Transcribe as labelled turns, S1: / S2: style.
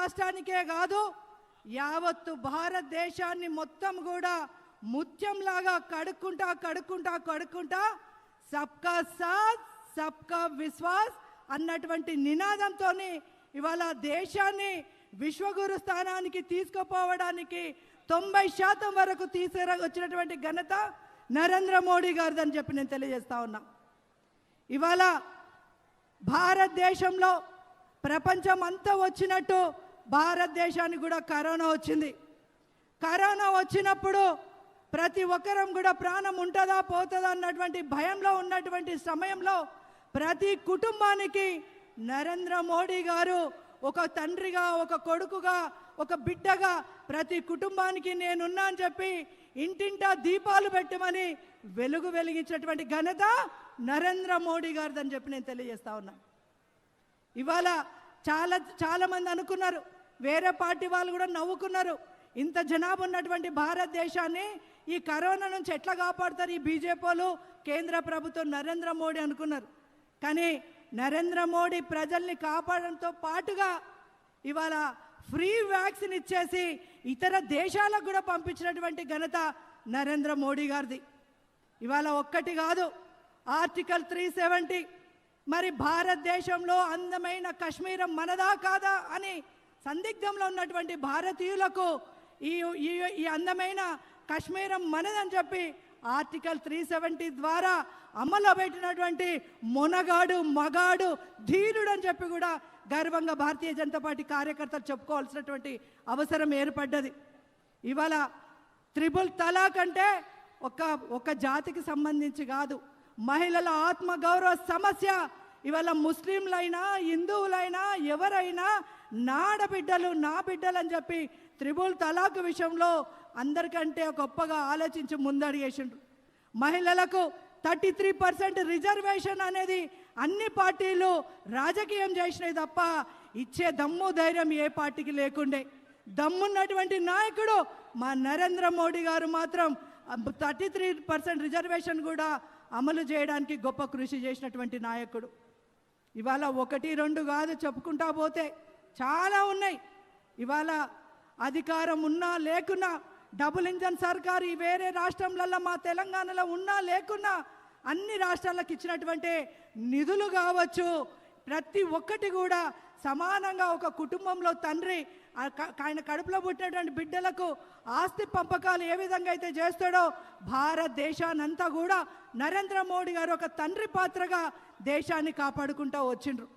S1: రాష్ట్రానికే కాదు యావత్తు భారతదేశాన్ని మొత్తం కూడా ముత్యంలాగా కడుక్కుంటా సబ్కా సాత్ సబ్కా విశ్వాస్ అన్నటువంటి నినాదంతో ఇవాళ దేశాన్ని విశ్వగురు స్థానానికి తీసుకుపోవడానికి 90% వరకు వచ్చినటువంటి ఘనత నరేంద్ర మోడీ గారిదని చెప్పి నేను తెలియజేస్తా ఉన్నా. ఇవాళ భారతదేశంలో ప్రపంచం అంతా వచ్చినట్టు భారతదేశానికి కూడా కరోనా వచ్చింది. కరోనా వచ్చినప్పుడు ప్రతి ఒక్కరం కూడా ప్రాణం ఉంటుందా పోతుందా అన్నటువంటి భయంలో ఉన్నటువంటి సమయంలో ప్రతి కుటుంబానికి నరేంద్ర మోడీ గారు ఒక తండ్రిగా, ఒక కొడుకుగా, ఒక బిడ్డగా ప్రతి కుటుంబానికి నేనున్నా అని చెప్పి ఇంటింటా దీపాలు పెట్టమని వెలుగు వెలిగించినటువంటి ఘనత నరేంద్ర మోడీ గారిదని చెప్పి నేను తెలియజేస్తా ఉన్నా. ఇవాళ చాలామంది అనుకున్నారు, వేరే పార్టీ వాళ్ళు కూడా నవ్వుకున్నారు, ఇంత జనాభా ఉన్నటువంటి భారతదేశాన్ని ఈ కరోనా నుంచి ఎట్లా కాపాడుతారు ఈ బీజేపీలు, కేంద్ర ప్రభుత్వం, నరేంద్ర మోడీ అనుకున్నారు. కానీ నరేంద్ర మోడీ ప్రజల్ని కాపాడడంతో పాటుగా ఇవాళ ఫ్రీ వ్యాక్సిన్ ఇచ్చేసి ఇతర దేశాలకు కూడా పంపించినటువంటి ఘనత నరేంద్ర మోడీ గారిది. ఇవాళ ఒక్కటి కాదు, ఆర్టికల్ 370 మరి భారతదేశంలో అందమైన కశ్మీరం మనదా కాదా అని సందిగ్ధంలో ఉన్నటువంటి భారతీయులకు ఈ అందమైన కశ్మీరం మనదని చెప్పి ఆర్టికల్ 370 ద్వారా అమలు పెట్టినటువంటి మొనగాడు, మగాడు, ధీరుడు అని చెప్పి కూడా గర్వంగా భారతీయ జనతా పార్టీ కార్యకర్తలు చెప్పుకోవాల్సినటువంటి అవసరం ఏర్పడ్డది. ఇవాళ త్రిపుల్ తలాక్ అంటే ఒక జాతికి సంబంధించి కాదు, మహిళల ఆత్మగౌరవ సమస్య. ఇవాళ ముస్లింలైనా హిందువులైనా ఎవరైనా నాడబిడ్డలు నా బిడ్డలు అని చెప్పి త్రిపుల్ తలాక్ విషయంలో అందరికంటే గొప్పగా ఆలోచించి ముందడిగేసిండ్రు. మహిళలకు 33% రిజర్వేషన్ అనేది అన్ని పార్టీలు రాజకీయం చేసినాయి తప్ప ఇచ్చే దమ్ము ధైర్యం ఏ పార్టీకి లేకుండే. దమ్మున్నటువంటి నాయకుడు మా నరేంద్ర మోడీ గారు మాత్రం 33% రిజర్వేషన్ కూడా అమలు చేయడానికి గొప్ప కృషి చేసినటువంటి నాయకుడు. ఇవాళ 1-2 కాదు, చెప్పుకుంటా పోతే చాలా ఉన్నాయి. ఇవాళ అధికారం ఉన్నా లేకున్నా, డబుల్ ఇంజన్ సర్కారు ఈ వేరే రాష్ట్రంలలో మా తెలంగాణలో ఉన్నా లేకున్నా అన్ని రాష్ట్రాలకు ఇచ్చినటువంటి నిధులు కావచ్చు, ప్రతి ఒక్కటి కూడా సమానంగా ఒక కుటుంబంలో తండ్రి ఆయన కడుపులో పుట్టినటువంటి బిడ్డలకు ఆస్తి పంపకాలు ఏ విధంగా అయితే చేస్తాడో భారతదేశానంతా కూడా నరేంద్ర మోడీ గారు ఒక తండ్రి పాత్రగా దేశాన్ని కాపాడుకుంటూ వచ్చిండ్రు.